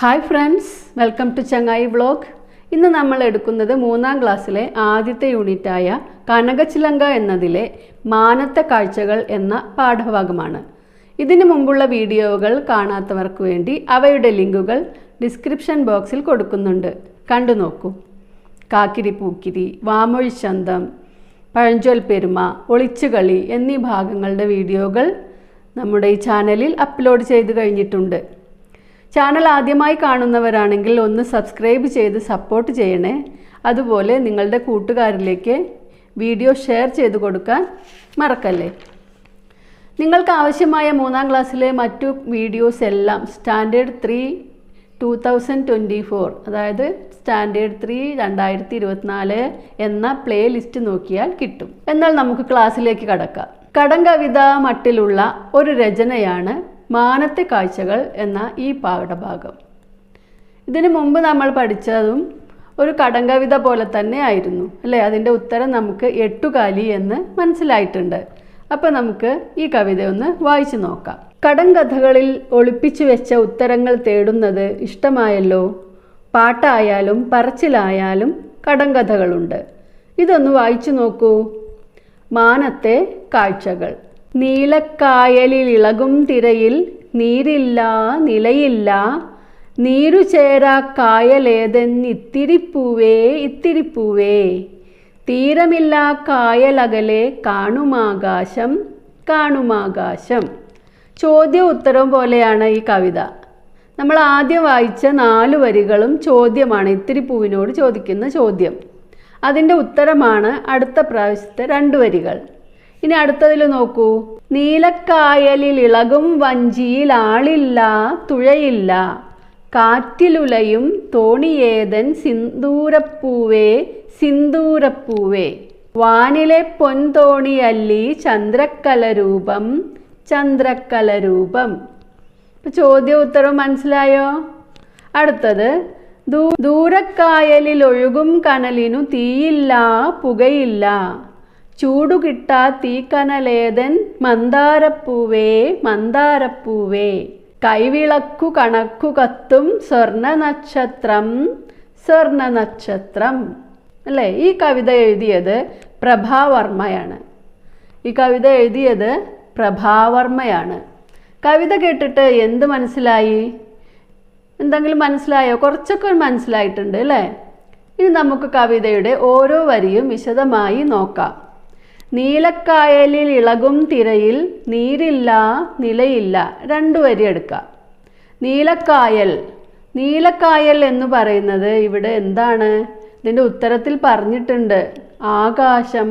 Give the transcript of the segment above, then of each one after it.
Hi friends, welcome to ചങ്ങായി vlog. ഇന്ന് നമ്മൾ എടുക്കുന്നത് 3ാം ക്ലാസ്സിലെ ആദ്യത്തെ യൂണിറ്റായ കനകച്ചിലങ്ക എന്നതിലെ മാനത്തെ കാഴ്ചകൾ എന്ന പാഠഭാഗമാണ്. ഇതിനു മുമ്പുള്ള വീഡിയോകൾ കാണാത്തവർക്ക് വേണ്ടി അവയുടെ ലിങ്കുകൾ ഡിസ്ക്രിപ്ഷൻ ബോക്സിൽ കൊടുക്കുന്നുണ്ട്, കണ്ടു നോക്കൂ. കാക്കിരി പൂക്കിരി, വാമൊഴി ചന്തം, പഴഞ്ചൊൽ പെരുമ, ഒളിച്ചുകളി എന്നീ ഭാഗങ്ങളുടെ വീഡിയോകൾ നമ്മുടെ ഈ ചാനലിൽ അപ്ലോഡ് ചെയ്ത് കഴിഞ്ഞിട്ടുണ്ട്. ചാനൽ ആദ്യമായി കാണുന്നവരാണെങ്കിൽ ഒന്ന് സബ്സ്ക്രൈബ് ചെയ്ത് സപ്പോർട്ട് ചെയ്യണേ. അതുപോലെ നിങ്ങളുടെ കൂട്ടുകാരിലേക്ക് വീഡിയോ ഷെയർ ചെയ്ത് കൊടുക്കാൻ മറക്കല്ലേ. നിങ്ങൾക്ക് ആവശ്യമായ 3ാം ക്ലാസ്സിലെ മറ്റു വീഡിയോസ് എല്ലാം സ്റ്റാൻഡേർഡ് 3 2024, അതായത് സ്റ്റാൻഡേർഡ് 3 2024 എന്ന പ്ലേ ലിസ്റ്റ് നോക്കിയാൽ കിട്ടും. എന്നാൽ നമുക്ക് ക്ലാസ്സിലേക്ക് കടക്കാം. കടങ്കവിത മട്ടിലുള്ള ഒരു രചനയാണ് മാനത്തെ കാഴ്ചകൾ എന്ന ഈ പാഠഭാഗം. ഇതിനു മുമ്പ് നമ്മൾ പഠിച്ചതും ഒരു കടങ്കവിത പോലെ തന്നെ ആയിരുന്നു അല്ലേ? അതിൻ്റെ ഉത്തരം നമുക്ക് എട്ടുകാലി എന്ന് മനസ്സിലായിട്ടുണ്ട്. അപ്പോൾ നമുക്ക് ഈ കവിത ഒന്ന് വായിച്ചു നോക്കാം. കടങ്കഥകളിൽ ഒളിപ്പിച്ചു വെച്ച ഉത്തരങ്ങൾ തേടുന്നത് ഇഷ്ടമായല്ലോ. പാട്ടായാലും പറച്ചിലായാലും കടങ്കഥകളുണ്ട്. ഇതൊന്ന് വായിച്ചു നോക്കൂ. മാനത്തെ കാഴ്ചകൾ. നീലക്കായലിളിളകും തിരയിൽ നീരില്ല നിലയില്ല, നീരു ചേരാ കായലേതെന്നിത്തിരിപ്പൂവേ ഇത്തിരിപ്പൂവേ, തീരമില്ല കായലകലെ കാണുമാകാശം കാണുമാകാശം. ചോദ്യവും ഉത്തരവും പോലെയാണ് ഈ കവിത. നമ്മൾ ആദ്യം വായിച്ച 4 വരികളും ചോദ്യമാണ്, ഇത്തിരിപ്പൂവിനോട് ചോദിക്കുന്ന ചോദ്യം. അതിൻ്റെ ഉത്തരമാണ് അടുത്ത പ്രാവശ്യത്തെ 2 വരികൾ. ഇനി അടുത്തതിൽ നോക്കൂ. നീലക്കായലിൽ ഇളകും വഞ്ചിയിൽ ആളില്ല തുഴയില്ല, കാറ്റിലുലയും തോണിയേതൻ സിന്ദൂരപ്പൂവേ സിന്ദൂരപ്പൂവേ, വാനിലെ പൊൻതോണിയല്ലി ചന്ദ്രക്കലരൂപം ചന്ദ്രക്കലരൂപം. ഇപ്പം ചോദ്യം ഉത്തരം മനസ്സിലായോ? അടുത്തത്. ദൂരക്കായലിൽ ഒഴുകും കനലിനു തീയില്ല പുകയില്ല, ചൂടുകിട്ടാ തീക്കനലേതൻ മന്ദാരപ്പൂവേ മന്ദാരപ്പൂവേ, കൈവിളക്കു കണക്കു കത്തും സ്വർണ്ണ നക്ഷത്രം സ്വർണ്ണ നക്ഷത്രം. അല്ലേ? ഈ കവിത എഴുതിയത് പ്രഭാവർമ്മയാണ്. കവിത കേട്ടിട്ട് എന്ത് മനസ്സിലായി? എന്തെങ്കിലും മനസ്സിലായോ? കുറച്ചൊക്കെ മനസ്സിലായിട്ടുണ്ട് അല്ലേ? ഇനി നമുക്ക് കവിതയുടെ ഓരോ വരിയും വിശദമായി നോക്കാം. നീലക്കായലിൽ ഇളകും തിരയിൽ നീരില്ല നിലയില്ല. 2 വരി എടുക്കാം. നീലക്കായൽ എന്ന് പറയുന്നത് ഇവിടെ എന്താണ്? ഇതിൻ്റെ ഉത്തരത്തിൽ പറഞ്ഞിട്ടുണ്ട് ആകാശം,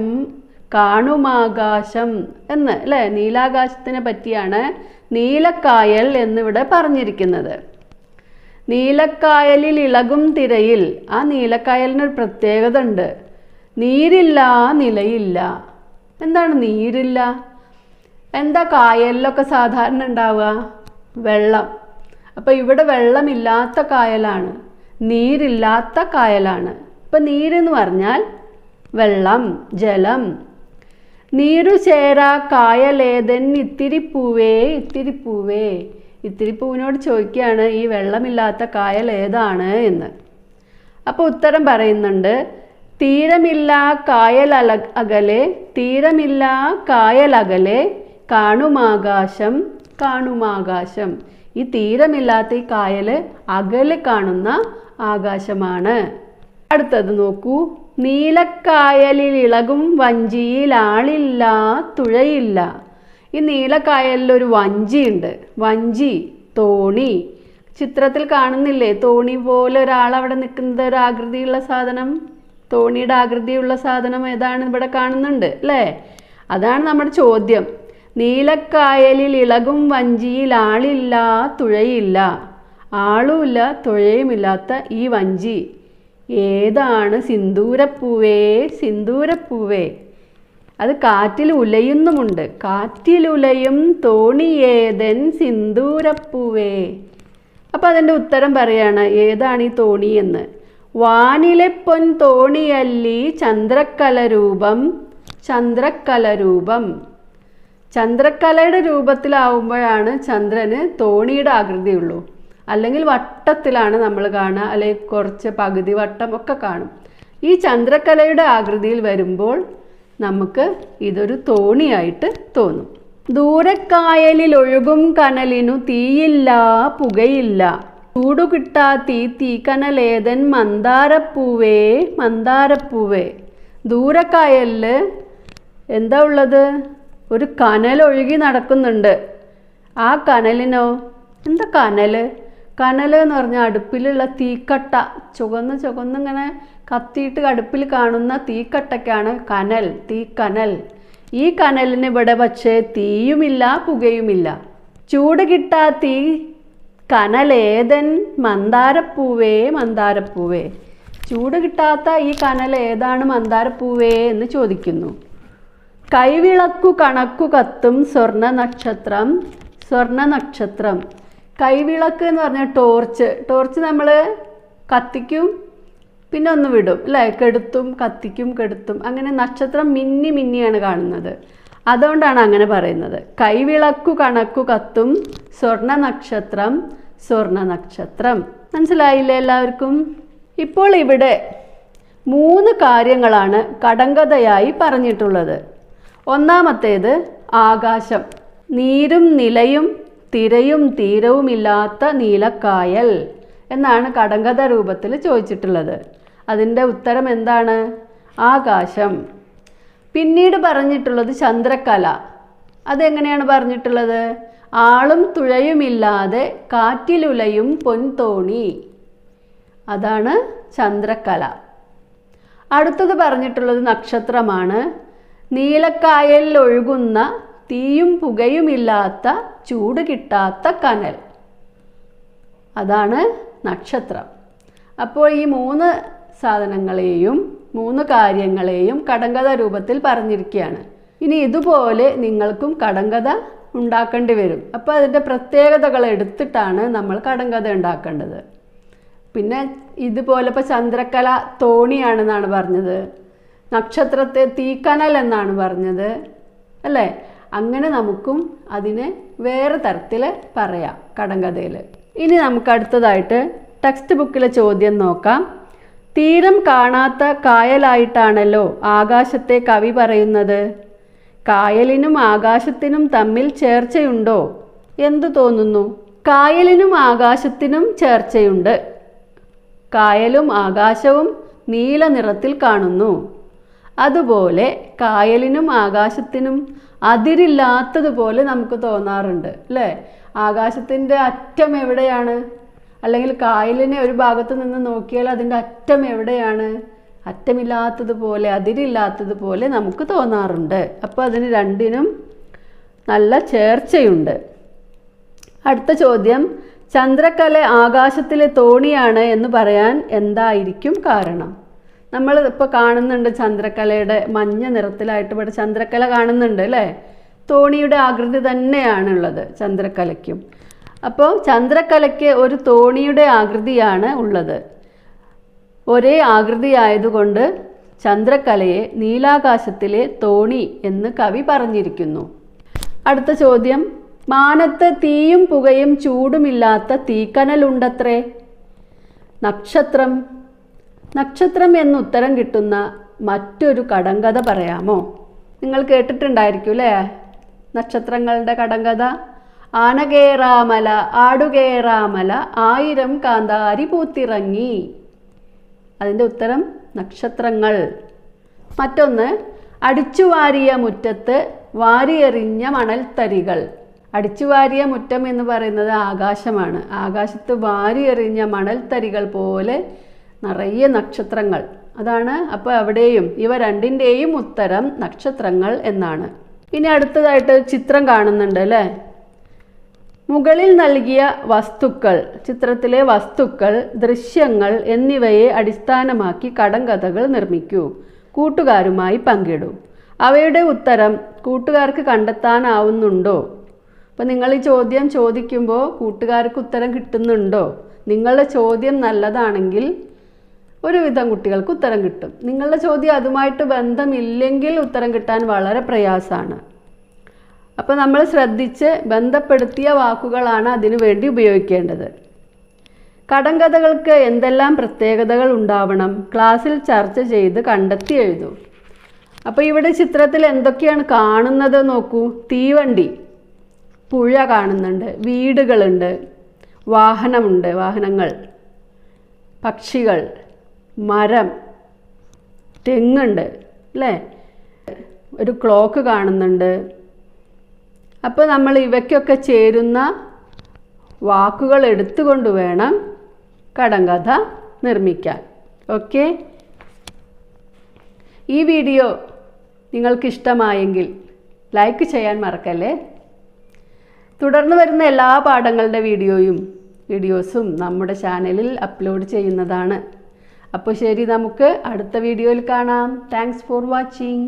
കാണുമാകാശം എന്ന് അല്ലേ? നീലാകാശത്തിനെ പറ്റിയാണ് നീലക്കായൽ എന്നിവിടെ പറഞ്ഞിരിക്കുന്നത്. നീലക്കായലിൽ ഇളകും തിരയിൽ, ആ നീലക്കായലിനൊരു പ്രത്യേകത ഉണ്ട്. നീരില്ല നിലയില്ല. എന്താണ് നീരില്ല? എന്താ കായലിലൊക്കെ സാധാരണ ഉണ്ടാവുക? വെള്ളം. അപ്പോൾ ഇവിടെ വെള്ളമില്ലാത്ത കായലാണ്, നീരില്ലാത്ത കായലാണ്. അപ്പം നീരെന്ന് പറഞ്ഞാൽ വെള്ളം, ജലം. നീരു ചേരാ കായലേതൻ ഇത്തിരിപ്പൂവേ ഇത്തിരിപ്പൂവേ. ഇത്തിരിപ്പൂവിനോട് ചോദിക്കുകയാണ് ഈ വെള്ളമില്ലാത്ത കായൽ ഏതാണ് എന്ന്. അപ്പോൾ ഉത്തരം പറയുന്നുണ്ട്. തീരമില്ല കായലകലെ തീരമില്ല കായലകലെ കാണുമാകാശം കാണുമാകാശം. ഈ തീരമില്ലാത്ത ഈ കായൽ അകലെ കാണുന്ന ആകാശമാണ്. അടുത്തത് നോക്കൂ. നീലക്കായലിൽ ഇളകും വഞ്ചിയിൽ ആളില്ല തുഴയില്ല. ഈ നീലക്കായലിലൊരു വഞ്ചിയുണ്ട്. വഞ്ചി, തോണി. ചിത്രത്തിൽ കാണുന്നില്ലേ? തോണി പോലെ ഒരാളവിടെ നിൽക്കുന്നത്, ഒരു ആകൃതിയുള്ള സാധനം, തോണിയുടെ ആകൃതിയുള്ള സാധനം ഏതാണ്? ഇവിടെ കാണുന്നുണ്ട് അല്ലേ? അതാണ് നമ്മുടെ ചോദ്യം. നീലക്കായലിൽ ഇളകും വഞ്ചിയിൽ ആളില്ല തുഴയില്ല. ആളുമില്ല തുഴയുമില്ലാത്ത ഈ വഞ്ചി ഏതാണ്? സിന്ദൂരപ്പൂവേ സിന്ദൂരപ്പൂവേ. അത് കാറ്റിൽ ഉലയുന്നുമുണ്ട്. കാറ്റിലുലയും തോണിയേതൻ സിന്ദൂരപ്പൂവേ. അപ്പം അതിൻ്റെ ഉത്തരം പറയാണ് ഏതാണ് ഈ തോണി എന്ന്. വാനിലെ പൊൻ തോണിയല്ലി ചന്ദ്രക്കലരൂപം ചന്ദ്രക്കലരൂപം. ചന്ദ്രക്കലയുടെ രൂപത്തിലാവുമ്പോഴാണ് ചന്ദ്രന് തോണിയുടെ ആകൃതിയുള്ളൂ. അല്ലെങ്കിൽ വട്ടത്തിലാണ് നമ്മൾ കാണുക, അല്ലെങ്കിൽ കുറച്ച് പകുതി വട്ടം ഒക്കെ കാണും. ഈ ചന്ദ്രക്കലയുടെ ആകൃതിയിൽ വരുമ്പോൾ നമുക്ക് ഇതൊരു തോണിയായിട്ട് തോന്നും. ദൂരക്കായലിൽ ഒഴുകും കനലിനു തീയില്ല പുകയില്ല, ചൂടുകിട്ടാ തീക്കനലേതൻ മന്ദാരപ്പൂവേ മന്ദാരപ്പൂവേ. ദൂരക്കായലിൽ എന്താ ഉള്ളത്? ഒരു കനൽ ഒഴുകി നടക്കുന്നുണ്ട്. ആ കനലിനോ എന്താ കനൽ? കനൽ എന്ന് പറഞ്ഞാൽ അടുപ്പിലുള്ള തീക്കട്ട, ചുവന്നിങ്ങനെ കത്തിയിട്ട് അടുപ്പിൽ കാണുന്ന തീക്കട്ടയ്ക്കാണ് കനൽ, തീക്കനൽ. ഈ കനലിന് ഇവിടെ പക്ഷേ തീയുമില്ല പുകയുമില്ല. ചൂട് കിട്ടാ തീ കനലേതൻ മന്ദാരപ്പൂവേ മന്ദാരപ്പൂവേ. ചൂട് കിട്ടാത്ത ഈ കനൽ ഏതാണ് മന്ദാരപ്പൂവേ എന്ന് ചോദിക്കുന്നു. കൈവിളക്കു കണക്കു കത്തും സ്വർണ്ണ നക്ഷത്രം സ്വർണ്ണ നക്ഷത്രം. കൈവിളക്ക് എന്ന് പറഞ്ഞാൽ ടോർച്ച് നമ്മൾ കത്തിക്കും പിന്നെ ഒന്ന് വിടും അല്ലേ, കെടുത്തും കത്തിക്കും കെടുത്തും, അങ്ങനെ നക്ഷത്രം മിന്നി മിന്നിയാണ് കാണുന്നത്. അതുകൊണ്ടാണ് അങ്ങനെ പറയുന്നത്. കൈവിളക്കു കണക്കു കത്തും സ്വർണ്ണ നക്ഷത്രം സ്വർണ്ണ നക്ഷത്രം. മനസ്സിലായില്ലേ എല്ലാവർക്കും? ഇപ്പോൾ ഇവിടെ 3 കാര്യങ്ങളാണ് കടങ്കഥയായി പറഞ്ഞിട്ടുള്ളത്. ഒന്നാമത്തേത് ആകാശം. നീരും നിലയും തിരയും തീരവുമില്ലാത്ത നീലക്കായൽ എന്നാണ് കടങ്കഥ രൂപത്തിൽ ചോദിച്ചിട്ടുള്ളത്. അതിൻ്റെ ഉത്തരം എന്താണ്? ആകാശം. പിന്നീട് പറഞ്ഞിട്ടുള്ളത് ചന്ദ്രക്കല. അതെങ്ങനെയാണ് പറഞ്ഞിട്ടുള്ളത്? ആളും തുഴയുമില്ലാതെ കാറ്റിലുലയും പൊൻതോണി. അതാണ് ചന്ദ്രക്കല. അടുത്തത് പറഞ്ഞിട്ടുള്ളത് നക്ഷത്രമാണ്. നീലക്കായലിൽ ഒഴുകുന്ന തീയും പുകയുമില്ലാത്ത ചൂട് കിട്ടാത്ത കനൽ, അതാണ് നക്ഷത്രം. അപ്പോൾ ഈ 3 സാധനങ്ങളെയും 3 കാര്യങ്ങളെയും കടങ്കഥ രൂപത്തിൽ പറഞ്ഞിരിക്കുകയാണ്. ഇനി ഇതുപോലെ നിങ്ങൾക്കും കടങ്കഥ ഉണ്ടാക്കേണ്ടി വരും. അപ്പോൾ അതിൻ്റെ പ്രത്യേകതകൾ എടുത്തിട്ടാണ് നമ്മൾ കടങ്കഥ ഉണ്ടാക്കേണ്ടത്. പിന്നെ ഇതുപോലെ ഇപ്പോൾ ചന്ദ്രക്കല തോണിയാണെന്നാണ് പറഞ്ഞത്, നക്ഷത്രത്തെ തീക്കനൽ എന്നാണ് പറഞ്ഞത് അല്ലേ? അങ്ങനെ നമുക്കും അതിനെ വേറെ തരത്തിൽ പറയാം കടങ്കഥയിൽ. ഇനി നമുക്ക് അടുത്തതായിട്ട് ടെക്സ്റ്റ് ബുക്കിലെ ചോദ്യം നോക്കാം. തീരം കാണാത്ത കായലായിട്ടാണല്ലോ ആകാശത്തെ കവി പറയുന്നത്. കായലിനും ആകാശത്തിനും തമ്മിൽ ചേർച്ചയുണ്ടോ? എന്തു തോന്നുന്നു? കായലിനും ആകാശത്തിനും ചേർച്ചയുണ്ട്. കായലും ആകാശവും നീല നിറത്തിൽ കാണുന്നു. അതുപോലെ കായലിനും ആകാശത്തിനും അതിരില്ലാത്തതുപോലെ നമുക്ക് തോന്നാറുണ്ട് അല്ലേ? ആകാശത്തിൻ്റെ അറ്റം എവിടെയാണ്? അല്ലെങ്കിൽ കായലിനെ ഒരു ഭാഗത്ത് നിന്ന് നോക്കിയാൽ അതിൻ്റെ അറ്റം എവിടെയാണ്? അറ്റമില്ലാത്തതുപോലെ അതിരില്ലാത്തതുപോലെ നമുക്ക് തോന്നാറുണ്ട്. അപ്പോൾ അതിന് രണ്ടിനും നല്ല ചേർച്ചയുണ്ട്. അടുത്ത ചോദ്യം, ചന്ദ്രക്കല ആകാശത്തിലെ തോണിയാണ് എന്ന് പറയാൻ എന്തായിരിക്കും കാരണം? നമ്മൾ ഇപ്പോൾ കാണുന്നുണ്ട് ചന്ദ്രക്കലയുടെ മഞ്ഞ നിറത്തിലായിട്ട് ഇവിടെ ചന്ദ്രക്കല കാണുന്നുണ്ട് അല്ലേ? തോണിയുടെ ആകൃതി തന്നെയാണുള്ളത് ചന്ദ്രക്കലയ്ക്കും. അപ്പോൾ ചന്ദ്രക്കലയ്ക്ക് ഒരു തോണിയുടെ ആകൃതിയാണ് ഉള്ളത്. ഒരേ ആകൃതി ആയതുകൊണ്ട് ചന്ദ്രക്കലയെ നീലാകാശത്തിലെ തോണി എന്ന് കവി പറഞ്ഞിരിക്കുന്നു. അടുത്ത ചോദ്യം, മാനത്ത് തീയും പുകയും ചൂടുമില്ലാത്ത തീക്കനലുണ്ടത്രേ. നക്ഷത്രം. നക്ഷത്രം എന്ന് ഉത്തരം കിട്ടുന്ന മറ്റൊരു കടങ്കഥ പറയാമോ? നിങ്ങൾ കേട്ടിട്ടുണ്ടായിരിക്കും അല്ലേ നക്ഷത്രങ്ങളുടെ കടങ്കഥ? ആനകേറാമല ആടുകേറാമല 1000 കാന്താരി പൂത്തിറങ്ങി. അതിൻ്റെ ഉത്തരം നക്ഷത്രങ്ങൾ. മറ്റൊന്ന്, അടിച്ചുവാരിയ മുറ്റത്ത് വാരിയെറിഞ്ഞ മണൽത്തരികൾ. അടിച്ചുവാരിയ മുറ്റം എന്ന് പറയുന്നത് ആകാശമാണ്. ആകാശത്ത് വാരിയെറിഞ്ഞ മണൽത്തരികൾ പോലെ നിറയെ നക്ഷത്രങ്ങൾ, അതാണ്. അപ്പോൾ അവിടെയും ഇവ രണ്ടിൻ്റെയും ഉത്തരം നക്ഷത്രങ്ങൾ എന്നാണ്. ഇനി അടുത്തതായിട്ട് ചിത്രം കാണുന്നുണ്ട് അല്ലേ? മുകളിൽ നൽകിയ വസ്തുക്കൾ, ചിത്രത്തിലെ വസ്തുക്കൾ, ദൃശ്യങ്ങൾ എന്നിവയെ അടിസ്ഥാനമാക്കി കടങ്കഥകൾ നിർമ്മിക്കൂ. കൂട്ടുകാരുമായി പങ്കിടൂ. അവയുടെ ഉത്തരം കൂട്ടുകാർക്ക് കണ്ടെത്താനാവുന്നുണ്ടോ? അപ്പോൾ നിങ്ങൾ ഈ ചോദ്യം ചോദിക്കുമ്പോൾ കൂട്ടുകാർക്ക് ഉത്തരം കിട്ടുന്നുണ്ടോ? നിങ്ങളുടെ ചോദ്യം നല്ലതാണെങ്കിൽ ഒരുവിധം കുട്ടികൾക്ക് ഉത്തരം കിട്ടും. നിങ്ങളുടെ ചോദ്യം അതുമായിട്ട് ബന്ധമില്ലെങ്കിൽ ഉത്തരം കിട്ടാൻ വളരെ പ്രയാസമാണ്. അപ്പോൾ നമ്മൾ ശ്രദ്ധിച്ച് ബന്ധപ്പെടുത്തിയ വാക്കുകളാണ് അതിനു വേണ്ടി ഉപയോഗിക്കേണ്ടത്. കടങ്കഥകൾക്ക് എന്തെല്ലാം പ്രത്യേകതകൾ ഉണ്ടാവണം? ക്ലാസ്സിൽ ചർച്ച ചെയ്ത് കണ്ടെത്തി എഴുതൂ. അപ്പോൾ ഇവിടെ ചിത്രത്തിൽ എന്തൊക്കെയാണ് കാണുന്നത് നോക്കൂ. തീവണ്ടി, പുഴ കാണുന്നുണ്ട്, വീടുകളുണ്ട്, വാഹനങ്ങൾ, പക്ഷികൾ, മരം, തെങ്ങുണ്ട് അല്ലേ? ഒരു ക്ലോക്ക് കാണുന്നുണ്ട്. അപ്പോൾ നമ്മൾ ഇവയ്ക്കൊക്കെ ചേരുന്ന വാക്കുകൾ എടുത്തുകൊണ്ട് വേണം കടങ്കഥ നിർമ്മിക്കാൻ. ഓക്കെ, ഈ വീഡിയോ നിങ്ങൾക്കിഷ്ടമായെങ്കിൽ ലൈക്ക് ചെയ്യാൻ മറക്കല്ലേ. തുടർന്ന് വരുന്ന എല്ലാ പാഠങ്ങളുടെ വീഡിയോസും നമ്മുടെ ചാനലിൽ അപ്ലോഡ് ചെയ്യുന്നതാണ്. അപ്പോൾ ശരി, നമുക്ക് അടുത്ത വീഡിയോയിൽ കാണാം. Thanks for watching.